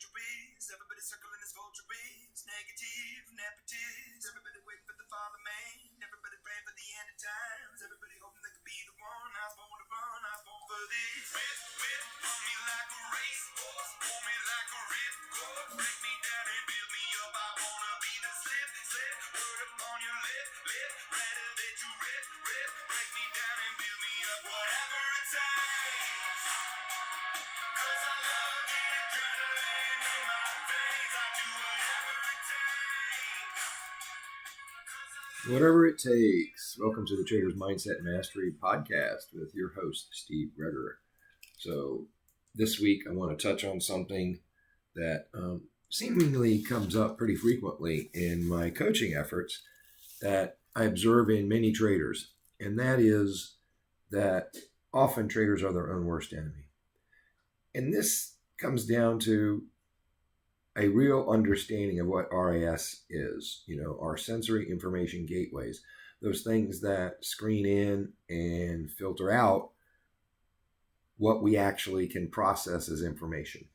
dangerous. Everybody circling this vulture race. Negative, nepotist. Everybody waiting for the father man. Everybody praying for the end of times. Everybody hoping they could be the one. I was born to run, I was born for this. Whip, run me like a racehorse. Pull me like a ripcord. Break me down and build me up. I wanna be the slip. Word upon your lip. Rather that you rip. Break me down and build me up. Whatever it takes. 'Cause I love the adrenaline in my veins. I do whatever it takes. Whatever it takes. Welcome to the Trader's Mindset Mastery Podcast with your host, Steve Gregory. So this week I want to touch on something that seemingly comes up pretty frequently in my coaching efforts that I observe in many traders. And that is that often traders are their own worst enemy. And this comes down to a real understanding of what RAS is, our sensory information gateways, those things that screen in and filter out what we actually can process as information.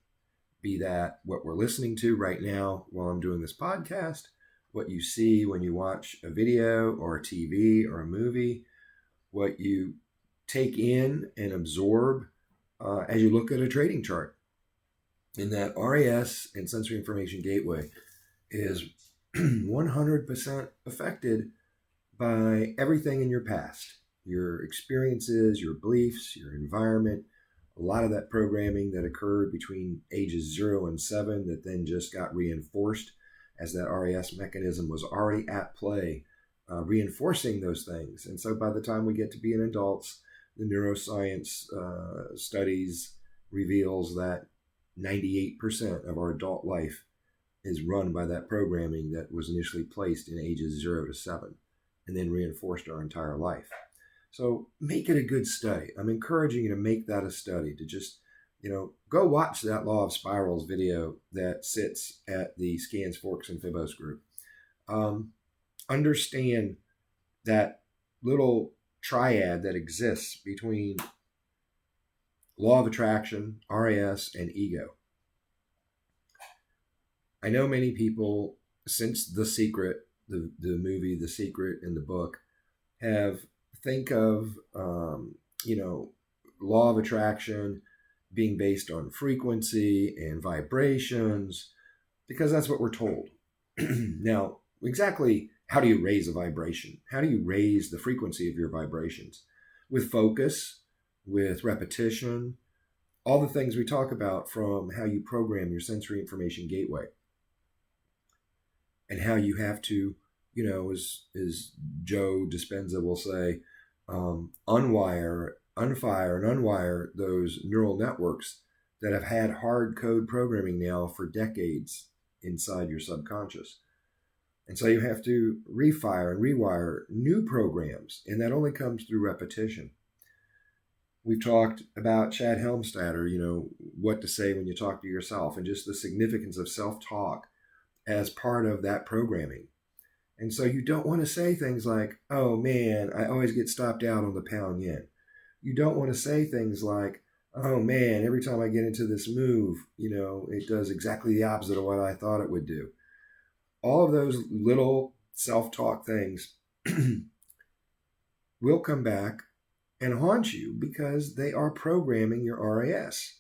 Be that what we're listening to right now while I'm doing this podcast, what you see when you watch a video or a TV or a movie, what you take in and absorb as you look at a trading chart. And that RAS and sensory information gateway is 100% affected by everything in your past, your experiences, your beliefs, your environment, a lot of that programming that occurred between ages 0 and 7 that then just got reinforced as that RAS mechanism was already at play, reinforcing those things. And so by the time we get to being adults, the neuroscience studies reveals that 98% of our adult life is run by that programming that was initially placed in ages 0 to 7 and then reinforced our entire life. So make it a good study. I'm encouraging you to make that a study, to just, go watch that Law of Spirals video that sits at the Scans, Forks, and Fibos group. Understand that little triad that exists between Law of Attraction, RAS, and ego. I know many people, since The Secret, the movie The Secret and the book, think of, Law of Attraction being based on frequency and vibrations, because that's what we're told. Now, exactly how do you raise a vibration? How do you raise the frequency of your vibrations? With focus, with repetition, all the things we talk about, from how you program your sensory information gateway and how you have to, as Joe Dispenza will say, unfire and unwire those neural networks that have had hard code programming now for decades inside your subconscious. And so you have to refire and rewire new programs, and that only comes through repetition. We've talked about Chad Helmstetter, what to say when you talk to yourself, and just the significance of self-talk as part of that programming. And so you don't want to say things like, oh man, I always get stopped out on the pound yen. You don't want to say things like, oh man, every time I get into this move, it does exactly the opposite of what I thought it would do. All of those little self-talk things will come back and haunt you because they are programming your RAS.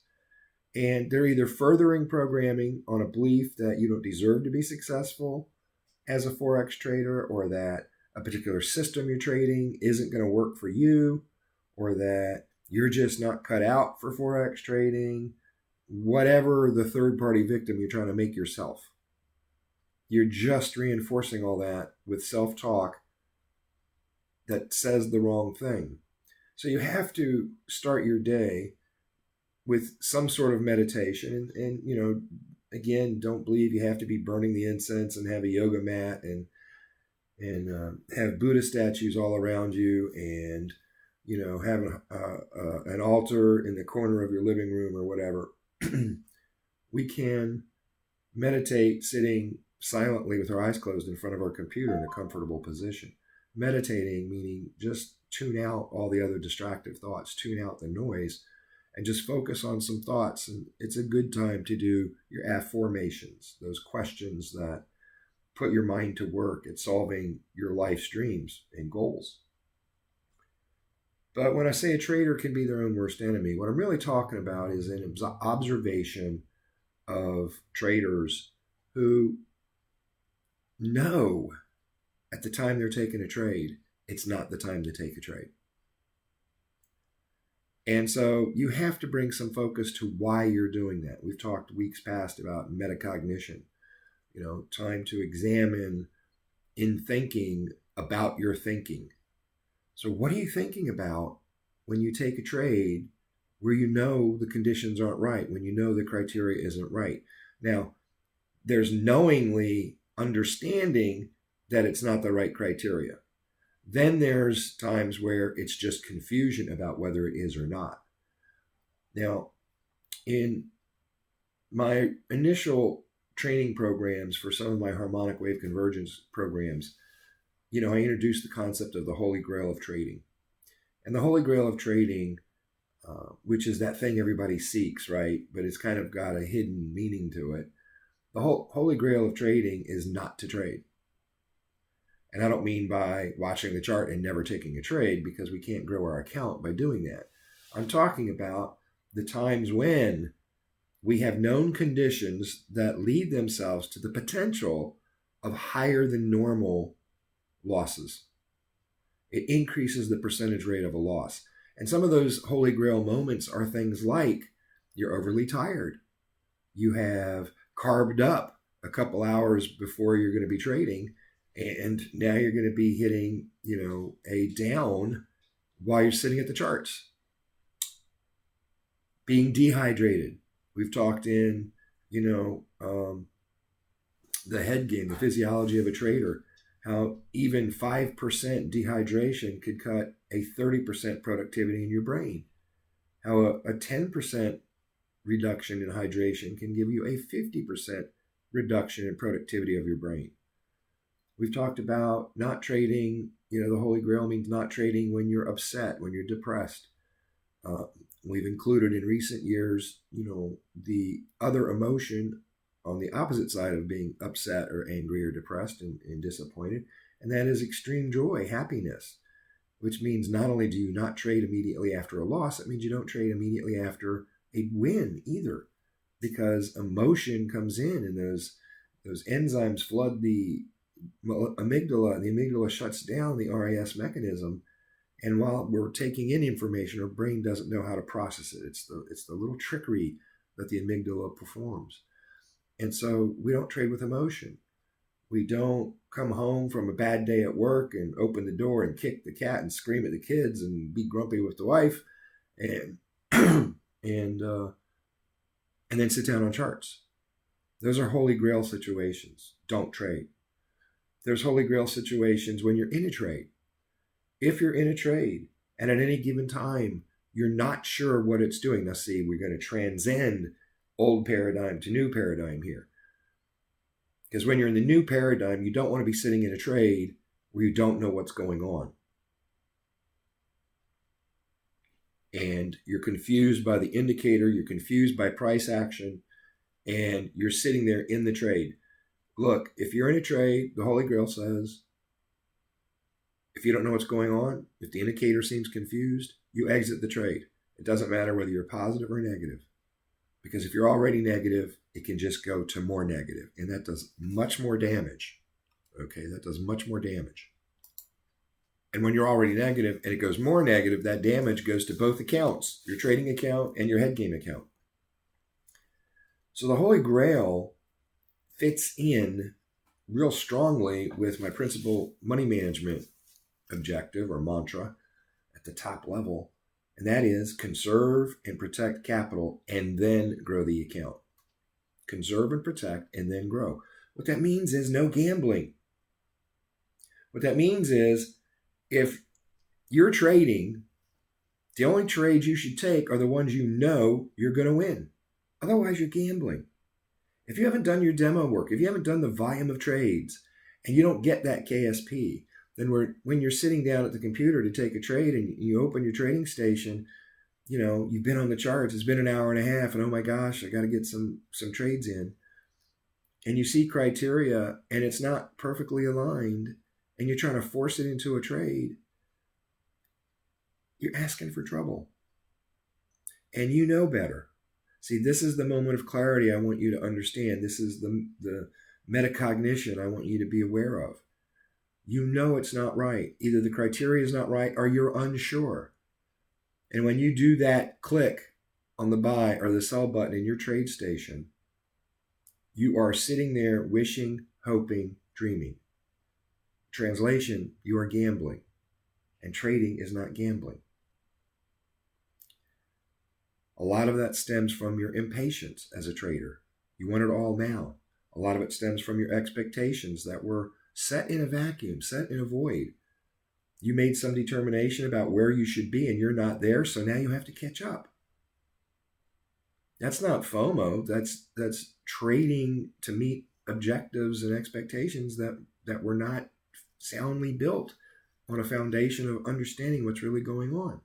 And they're either furthering programming on a belief that you don't deserve to be successful as a Forex trader, or that a particular system you're trading isn't going to work for you, or that you're just not cut out for Forex trading, whatever the third-party victim you're trying to make yourself. You're just reinforcing all that with self-talk that says the wrong thing. So you have to start your day with some sort of meditation. And again, don't believe you have to be burning the incense and have a yoga mat and have Buddha statues all around you and, have an altar in the corner of your living room or whatever. We can meditate sitting silently with our eyes closed in front of our computer in a comfortable position. Meditating meaning just tune out all the other distractive thoughts, tune out the noise, and just focus on some thoughts. And it's a good time to do your affirmations, those questions that put your mind to work at solving your life's dreams and goals. But when I say a trader can be their own worst enemy, what I'm really talking about is an observation of traders who know at the time they're taking a trade, it's not the time to take a trade. And so you have to bring some focus to why you're doing that. We've talked weeks past about metacognition, time to examine in thinking about your thinking. So what are you thinking about when you take a trade where you know the conditions aren't right, when you know the criteria isn't right? Now, there's knowingly understanding that it's not the right criteria. Then there's times where it's just confusion about whether it is or not. Now, in my initial training programs for some of my harmonic wave convergence programs, I introduced the concept of the Holy Grail of trading. And the Holy Grail of trading, which is that thing everybody seeks, right? But it's kind of got a hidden meaning to it. The Holy Grail of trading is not to trade. And I don't mean by watching the chart and never taking a trade, because we can't grow our account by doing that. I'm talking about the times when we have known conditions that lead themselves to the potential of higher than normal losses. It increases the percentage rate of a loss. And some of those Holy Grail moments are things like you're overly tired. You have carved up a couple hours before you're going to be trading, and now you're going to be hitting, a down while you're sitting at the charts. Being dehydrated. We've talked in, the head game, the physiology of a trader, how even 5% dehydration could cut a 30% productivity in your brain. How a 10% reduction in hydration can give you a 50% reduction in productivity of your brain. We've talked about not trading, the Holy Grail means not trading when you're upset, when you're depressed. We've included in recent years, the other emotion on the opposite side of being upset or angry or depressed and disappointed, and that is extreme joy, happiness, which means not only do you not trade immediately after a loss, it means you don't trade immediately after a win either, because emotion comes in and those enzymes flood the amygdala, and the amygdala shuts down the RAS mechanism. And while we're taking in information, our brain doesn't know how to process it. It's the little trickery that the amygdala performs. And so we don't trade with emotion. We don't come home from a bad day at work and open the door and kick the cat and scream at the kids and be grumpy with the wife and and then sit down on charts. Those are Holy Grail situations. Don't trade. There's Holy Grail situations when you're in a trade. If you're in a trade and at any given time, you're not sure what it's doing. Now see, we're going to transcend old paradigm to new paradigm here. Because when you're in the new paradigm, you don't want to be sitting in a trade where you don't know what's going on. And you're confused by the indicator, you're confused by price action, and you're sitting there in the trade. Look, if you're in a trade, the Holy Grail says, if you don't know what's going on, if the indicator seems confused, you exit the trade. It doesn't matter whether you're positive or negative. Because if you're already negative, it can just go to more negative. And that does much more damage. Okay, that does much more damage. And when you're already negative and it goes more negative, that damage goes to both accounts, your trading account and your head game account. So the Holy Grail fits in real strongly with my principal money management objective or mantra at the top level. And that is conserve and protect capital and then grow the account. Conserve and protect and then grow. What that means is no gambling. What that means is if you're trading, the only trades you should take are the ones you know you're going to win. Otherwise, you're gambling. If you haven't done your demo work, if you haven't done the volume of trades, and you don't get that KSP, then when you're sitting down at the computer to take a trade and you open your trading station, you've been on the charts, it's been an hour and a half, and oh my gosh, I got to get some trades in. And you see criteria and it's not perfectly aligned, and you're trying to force it into a trade, you're asking for trouble. And you know better. See, this is the moment of clarity I want you to understand. This is the metacognition I want you to be aware of. You know it's not right. Either the criteria is not right or you're unsure. And when you do that click on the buy or the sell button in your trade station, you are sitting there wishing, hoping, dreaming. Translation, you are gambling. And trading is not gambling. A lot of that stems from your impatience as a trader. You want it all now. A lot of it stems from your expectations that were set in a vacuum, set in a void. You made some determination about where you should be and you're not there, so now you have to catch up. That's not FOMO. That's trading to meet objectives and expectations that were not soundly built on a foundation of understanding what's really going on.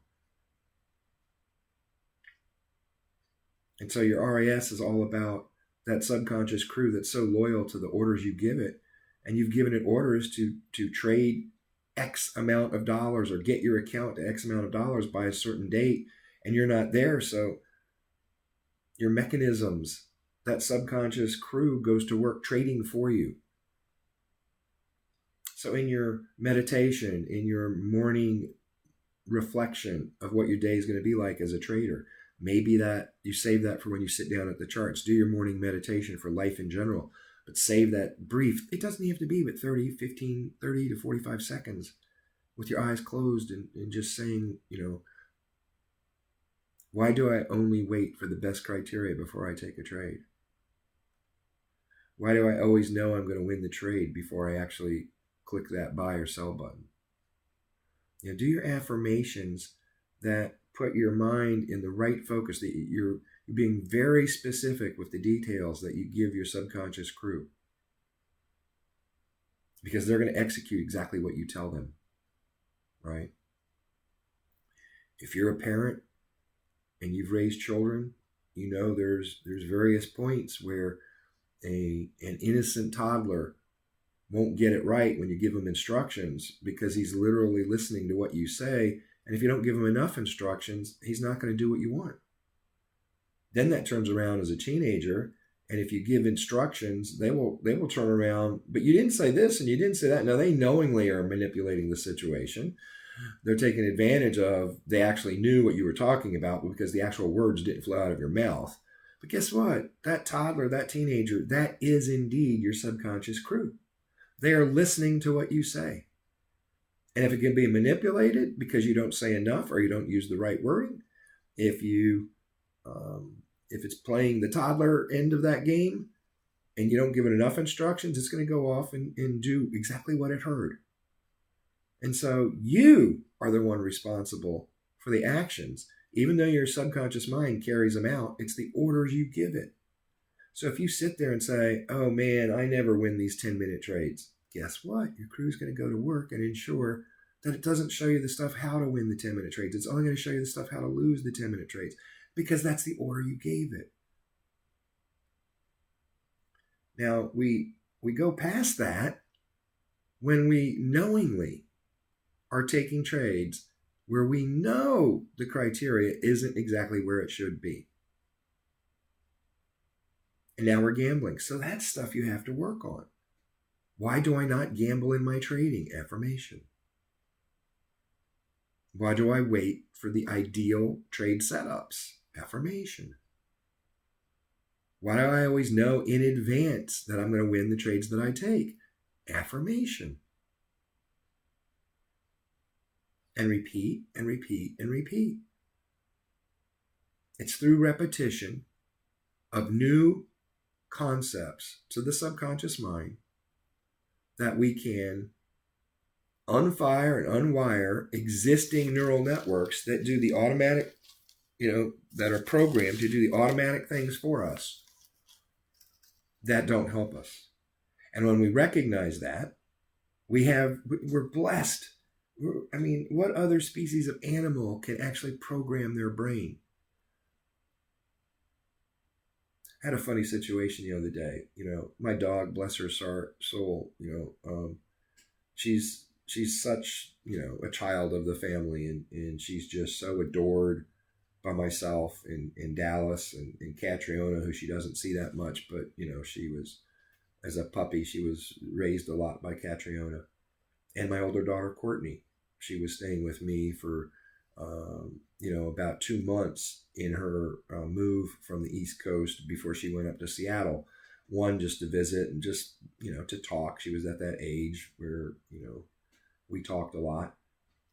And so your RAS is all about that subconscious crew that's so loyal to the orders you give it. And you've given it orders to trade X amount of dollars or get your account to X amount of dollars by a certain date. And you're not there. So your mechanisms, that subconscious crew goes to work trading for you. So in your meditation, in your morning reflection of what your day is going to be like as a trader, maybe that you save that for when you sit down at the charts. Do your morning meditation for life in general, but save that brief. It doesn't have to be but 30 to 45 seconds with your eyes closed and just saying, why do I only wait for the best criteria before I take a trade? Why do I always know I'm going to win the trade before I actually click that buy or sell button? Do your affirmations that put your mind in the right focus, that you're being very specific with the details that you give your subconscious crew. Because they're going to execute exactly what you tell them, right? If you're a parent and you've raised children, there's various points where an innocent toddler won't get it right when you give him instructions because he's literally listening to what you say. And if you don't give him enough instructions, he's not going to do what you want. Then that turns around as a teenager. And if you give instructions, they will turn around, but you didn't say this and you didn't say that. Now they knowingly are manipulating the situation. They're taking advantage of, they actually knew what you were talking about because the actual words didn't flow out of your mouth. But guess what? That toddler, that teenager, that is indeed your subconscious crew. They are listening to what you say. And if it can be manipulated because you don't say enough or you don't use the right wording, if it's playing the toddler end of that game and you don't give it enough instructions, it's going to go off and do exactly what it heard. And so you are the one responsible for the actions. Even though your subconscious mind carries them out, it's the orders you give it. So if you sit there and say, oh man, I never win these 10-minute trades, guess what? Your crew's going to go to work and ensure that it doesn't show you the stuff how to win the 10-minute trades. It's only going to show you the stuff how to lose the 10-minute trades because that's the order you gave it. Now, we go past that when we knowingly are taking trades where we know the criteria isn't exactly where it should be. And now we're gambling. So that's stuff you have to work on. Why do I not gamble in my trading? Affirmation. Why do I wait for the ideal trade setups? Affirmation. Why do I always know in advance that I'm going to win the trades that I take? Affirmation. And repeat and repeat and repeat. It's through repetition of new concepts to the subconscious mind that we can unfire and unwire existing neural networks that do the automatic, that are programmed to do the automatic things for us that don't help us. And when we recognize that, we're blessed I mean, what other species of animal can actually program their brain? I had a funny situation the other day. My dog, bless her soul, she's such, a child of the family, and she's just so adored by myself in Dallas and Catriona, who she doesn't see that much, but she was, as a puppy, she was raised a lot by Catriona. And my older daughter, Courtney, she was staying with me for, about 2 months in her move from the East Coast before she went up to Seattle. One, just to visit and just, to talk. She was at that age where, we talked a lot.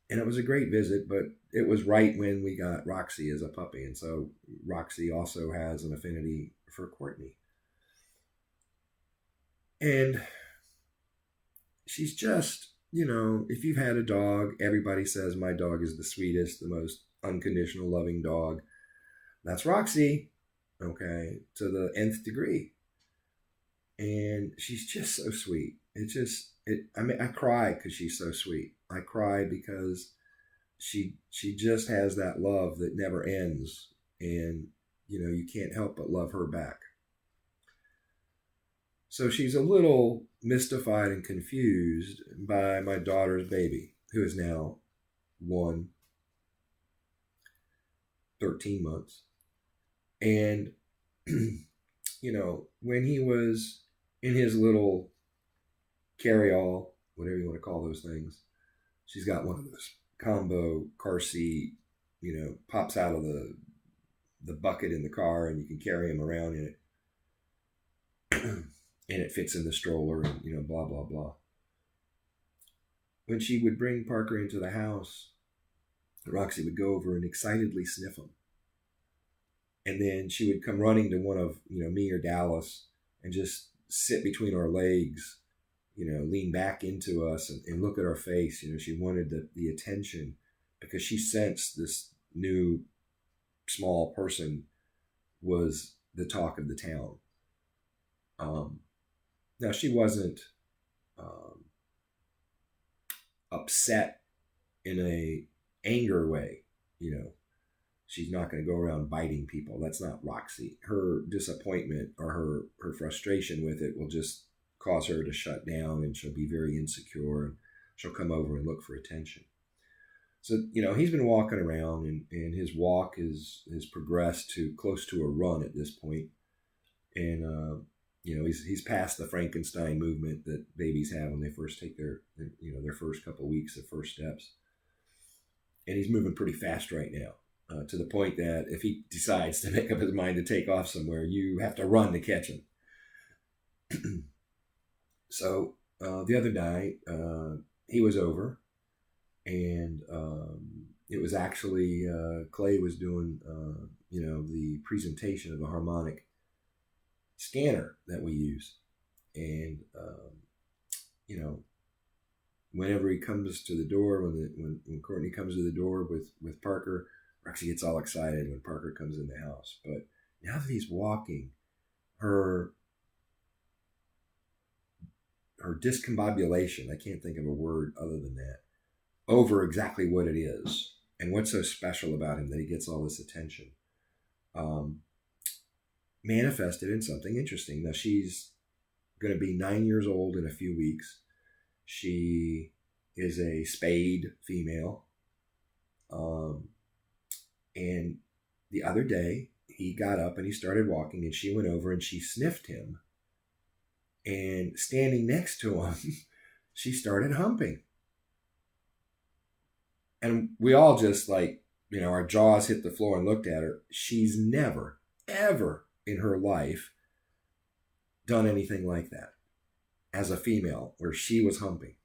And it was a great visit, but it was right when we got Roxy as a puppy. And so Roxy also has an affinity for Courtney. And she's just, if you've had a dog, everybody says my dog is the sweetest, the most unconditional loving dog. That's Roxy, okay, to the nth degree. And she's just so sweet. I cry because she's so sweet. I cry because she just has that love that never ends. And, you can't help but love her back. So she's a little mystified and confused by my daughter's baby, who is now 13 months. And, when he was in his little carry-all, whatever you want to call those things, she's got one of those combo car seat, pops out of the bucket in the car, and you can carry him around in it. And it fits in the stroller, and, blah, blah, blah. When she would bring Parker into the house, Roxy would go over and excitedly sniff him. And then she would come running to one of, me or Dallas and just sit between our legs, lean back into us and look at our face. She wanted the attention because she sensed this new small person was the talk of the town. Now, she wasn't upset in a anger way, She's not going to go around biting people. That's not Roxy. Her disappointment or her frustration with it will just cause her to shut down, and she'll be very insecure, and she'll come over and look for attention. So, he's been walking around, and his walk has progressed to close to a run at this point. And, he's past the Frankenstein movement that babies have when they first take their first couple of weeks of first steps. And he's moving pretty fast right now, to the point that if he decides to make up his mind to take off somewhere, you have to run to catch him. So the other night, he was over, and it was actually Clay was doing, the presentation of the harmonic scanner that we use. And, whenever he comes to the door, when Courtney comes to the door with Parker, Roxy gets all excited when Parker comes in the house. But now that he's walking, her discombobulation, I can't think of a word other than that, over exactly what it is and what's so special about him that he gets all this attention, manifested in something interesting. Now, she's going to be 9 years old in a few weeks. She is a spayed female. And the other day, he got up and he started walking, and she went over and she sniffed him. And standing next to him, she started humping. And we all just our jaws hit the floor and looked at her. She's never, ever in her life done anything like that as a female, where she was humping.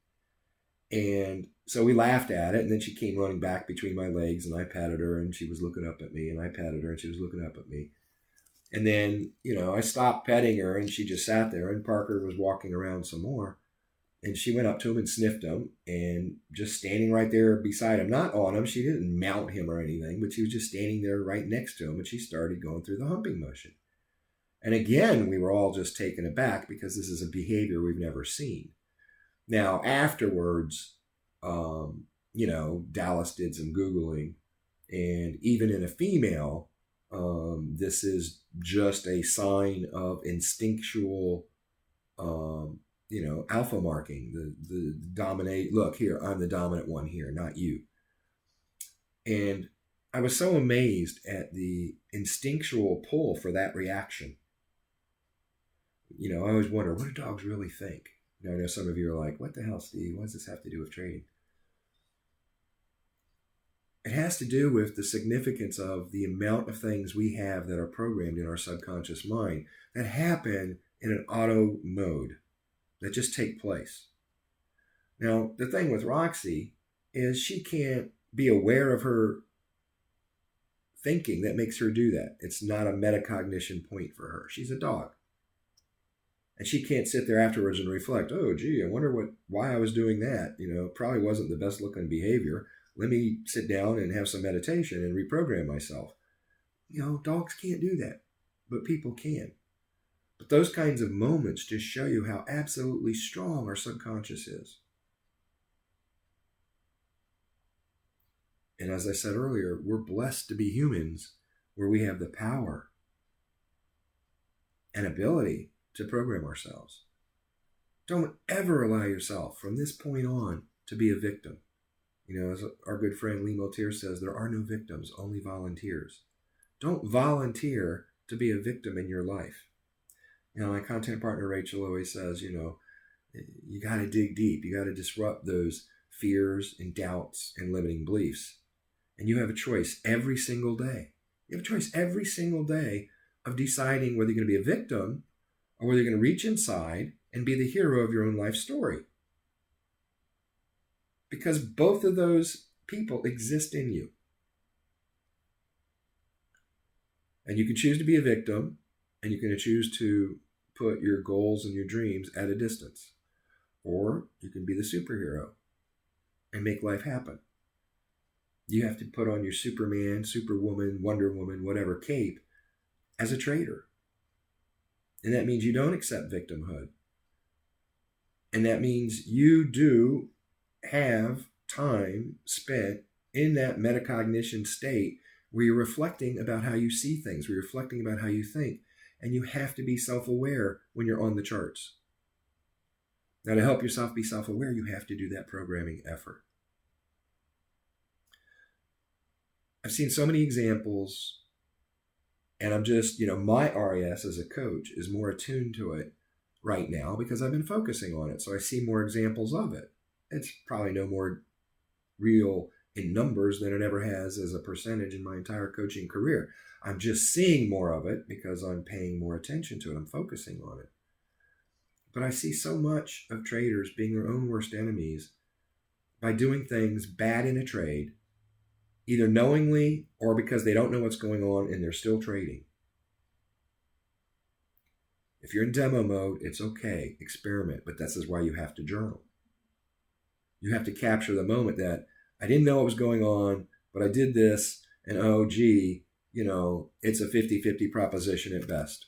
And so we laughed at it, and then she came running back between my legs, and I patted her, and she was looking up at me, and I patted her, and she was looking up at me. And then, I stopped petting her, and she just sat there, and Parker was walking around some more, and she went up to him and sniffed him, and just standing right there beside him, not on him, she didn't mount him or anything, but she was just standing there right next to him, and she started going through the humping motion. And again, we were all just taken aback because this is a behavior we've never seen. Now, afterwards, Dallas did some Googling, and even in a female, this is just a sign of instinctual, alpha marking, the dominate. Look here, I'm the dominant one here, not you. And I was so amazed at the instinctual pull for that reaction. I always wonder, what do dogs really think? I know some of you are like, what the hell, Steve? What does this have to do with trading? It has to do with the significance of the amount of things we have that are programmed in our subconscious mind that happen in an auto mode, that just take place. Now, the thing with Roxy is she can't be aware of her thinking that makes her do that. It's not a metacognition point for her. She's a dog. And she can't sit there afterwards and reflect, oh, gee, I wonder why I was doing that. Probably wasn't the best looking behavior. Let me sit down and have some meditation and reprogram myself. Dogs can't do that, but people can. But those kinds of moments just show you how absolutely strong our subconscious is. And as I said earlier, we're blessed to be humans where we have the power and ability to program ourselves. Don't ever allow yourself from this point on to be a victim. As our good friend Lee Motier says, there are no victims, only volunteers. Don't volunteer to be a victim in your life. My content partner Rachel always says, you got to dig deep. You got to disrupt those fears and doubts and limiting beliefs. And you have a choice every single day. You have a choice every single day of deciding whether you're going to be a victim or whether you're going to reach inside and be the hero of your own life story. Because both of those people exist in you. And you can choose to be a victim, and you can choose to put your goals and your dreams at a distance. Or you can be the superhero and make life happen. You have to put on your Superman, Superwoman, Wonder Woman, whatever cape as a trader. And that means you don't accept victimhood. And that means you do have time spent in that metacognition state where you're reflecting about how you see things, where you're reflecting about how you think. And you have to be self-aware when you're on the charts. Now, to help yourself be self-aware, you have to do that programming effort. I've seen so many examples, and I'm just, my RAS as a coach is more attuned to it right now because I've been focusing on it. So I see more examples of it. It's probably no more real in numbers than it ever has as a percentage in my entire coaching career. I'm just seeing more of it because I'm paying more attention to it. I'm focusing on it. But I see so much of traders being their own worst enemies by doing things bad in a trade, either knowingly or because they don't know what's going on and they're still trading. If you're in demo mode, it's okay, experiment, but this is why you have to journal. You have to capture the moment that I didn't know what was going on, but I did this, and oh, gee, it's a 50-50 proposition at best.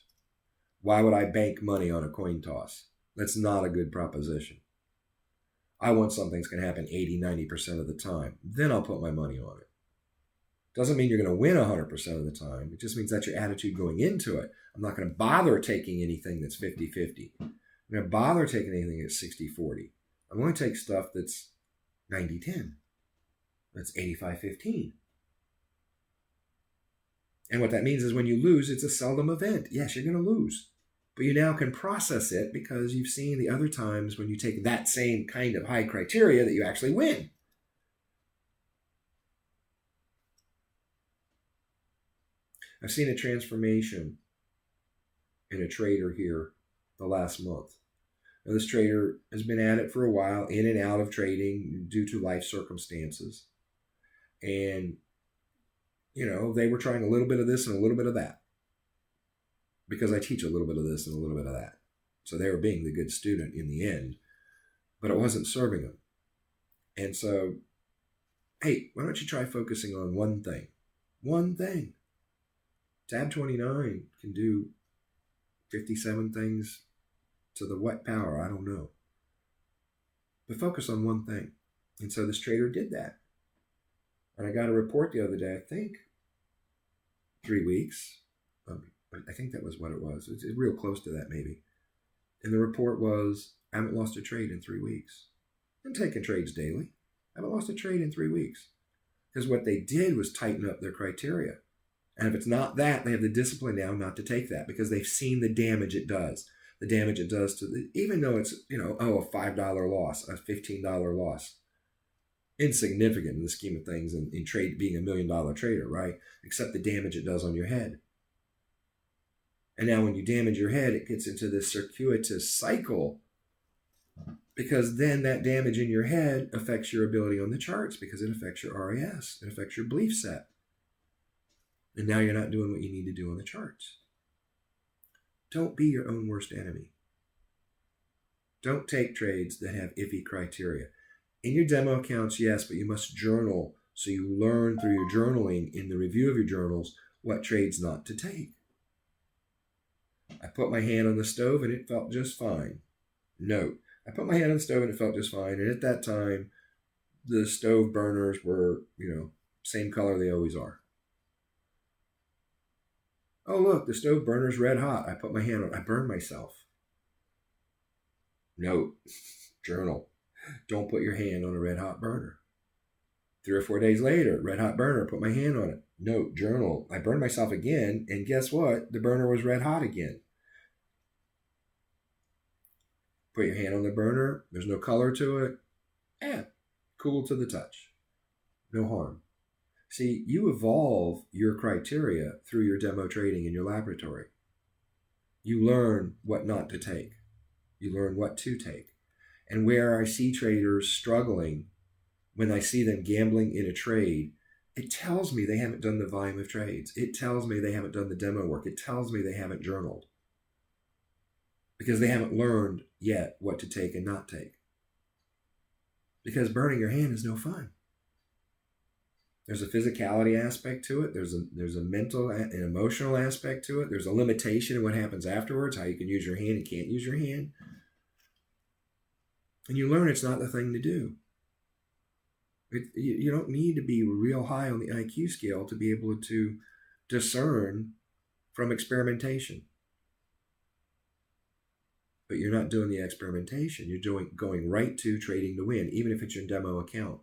Why would I bank money on a coin toss? That's not a good proposition. I want something's going to happen 80-90% of the time. Then I'll put my money on it. Doesn't mean you're going to win 100% of the time. It just means that's your attitude going into it. I'm not going to bother taking anything that's 50-50. I'm going to bother taking anything that's 60-40. I'm going to take stuff that's 90-10. That's 85-15. And what that means is when you lose, it's a seldom event. Yes, you're going to lose. But you now can process it because you've seen the other times when you take that same kind of high criteria that you actually win. I've seen a transformation in a trader here the last month. Now, this trader has been at it for a while, in and out of trading due to life circumstances. And, they were trying a little bit of this and a little bit of that. Because I teach a little bit of this and a little bit of that. So they were being the good student in the end. But it wasn't serving them. And so, hey, why don't you try focusing on one thing? One thing. Tab 29 can do 57 things to the what power? I don't know. But focus on one thing. And so this trader did that. And I got a report the other day, I think 3 weeks. I think that was what it was. It's real close to that maybe. And the report was, I haven't lost a trade in 3 weeks. I'm taking trades daily. I haven't lost a trade in 3 weeks. Because what they did was tighten up their criteria. And if it's not that, they have the discipline now not to take that because they've seen the damage it does. The damage it does to even though it's, a $5 loss, a $15 loss. Insignificant in the scheme of things in trade being $1 million trader, right? Except the damage it does on your head. And now when you damage your head, it gets into this circuitous cycle because then that damage in your head affects your ability on the charts because it affects your RAS. It affects your belief set. And now you're not doing what you need to do on the charts. Don't be your own worst enemy. Don't take trades that have iffy criteria. In your demo accounts, yes, but you must journal so you learn through your journaling in the review of your journals what trades not to take. I put my hand on the stove and it felt just fine. Note, I put my hand on the stove and it felt just fine. And at that time, the stove burners were, same color they always are. Oh, look, the stove burner's red hot. I put my hand on it. I burned myself. Note, journal. Don't put your hand on a red hot burner. 3 or 4 days later, red hot burner, put my hand on it. Note, journal. I burned myself again, and guess what? The burner was red hot again. Put your hand on the burner. There's no color to it. Cool to the touch. No harm. See, you evolve your criteria through your demo trading in your laboratory. You learn what not to take. You learn what to take. And where I see traders struggling, when I see them gambling in a trade, it tells me they haven't done the volume of trades. It tells me they haven't done the demo work. It tells me they haven't journaled. Because they haven't learned yet what to take and not take. Because burning your hand is no fun. There's a physicality aspect to it. There's a mental and emotional aspect to it. There's a limitation in what happens afterwards, how you can use your hand and can't use your hand. And you learn it's not the thing to do. You don't need to be real high on the IQ scale to be able to discern from experimentation. But you're not doing the experimentation. You're going right to trading to win, even if it's your demo account.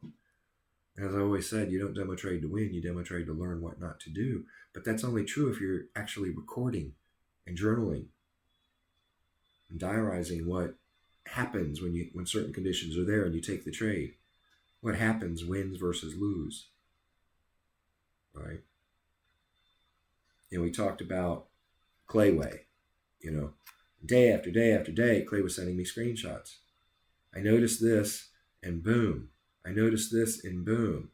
As I always said, you don't demo trade to win, you demo trade to learn what not to do. But that's only true if you're actually recording and journaling and diarizing what happens when certain conditions are there and you take the trade. What happens, wins versus lose, right? We talked about Clayway, day after day after day, Clay was sending me screenshots. I noticed this and boom. I noticed this and boom.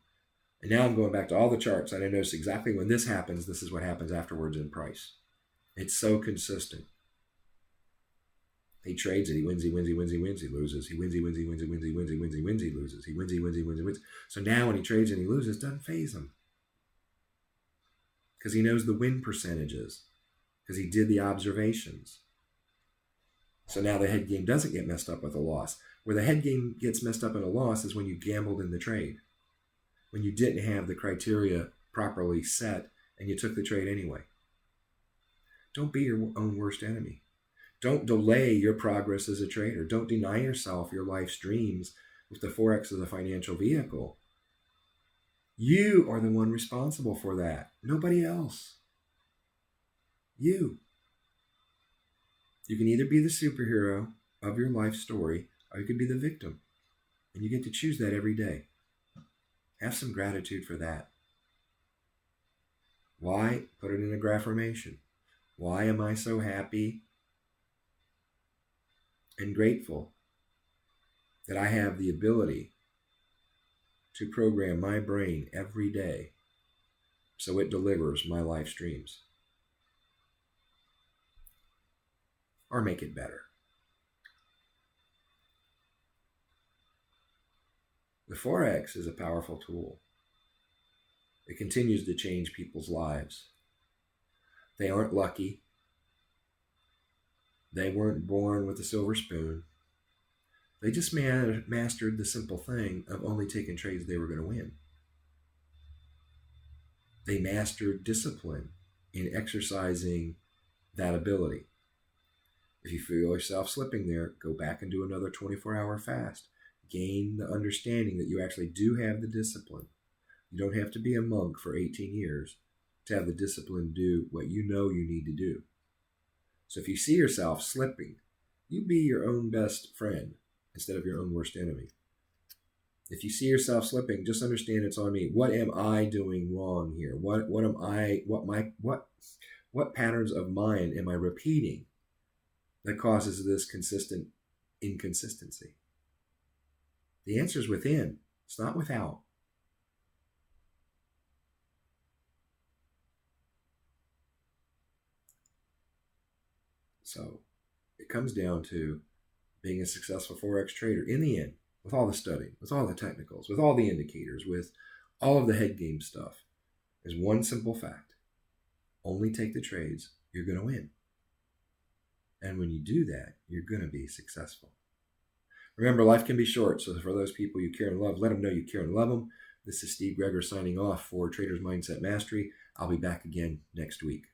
And now I'm going back to all the charts and I notice exactly when this happens, this is what happens afterwards in price. It's so consistent. He trades it, he wins, he wins, he wins, he wins, he loses. He wins, he wins, he wins, he wins, he wins, he wins, he wins, he loses. He wins, he wins, he wins, he wins. So now when he trades and he loses, it doesn't faze him. Because he knows the win percentages. Because he did the observations. So now the head game doesn't get messed up with a loss. Where the head game gets messed up in a loss is when you gambled in the trade. When you didn't have the criteria properly set and you took the trade anyway. Don't be your own worst enemy. Don't delay your progress as a trader. Don't deny yourself your life's dreams with the Forex as a financial vehicle. You are the one responsible for that. Nobody else. You. You can either be the superhero of your life story or you can be the victim. And you get to choose that every day. Have some gratitude for that. Why? Put it in a graph formation. Why am I so happy and grateful that I have the ability to program my brain every day so it delivers my life streams? Or make it better. The Forex is a powerful tool. It continues to change people's lives. They aren't lucky. They weren't born with a silver spoon. They just mastered the simple thing of only taking trades they were going to win. They mastered discipline in exercising that ability. If you feel yourself slipping there, go back and do another 24-hour fast. Gain the understanding that you actually do have the discipline. You don't have to be a monk for 18 years to have the discipline to do what you know you need to do. So if you see yourself slipping, you be your own best friend instead of your own worst enemy. If you see yourself slipping, just understand it's on me. What am I doing wrong here? What patterns of mind am I repeating that causes this consistent inconsistency? The answer is within. It's not without. So it comes down to being a successful Forex trader in the end, with all the studying, with all the technicals, with all the indicators, with all of the head game stuff, is one simple fact. Only take the trades you're going to win. And when you do that, you're going to be successful. Remember, life can be short, so for those people you care and love, let them know you care and love them. This is Steve Greger signing off for Traders Mindset Mastery. I'll be back again next week.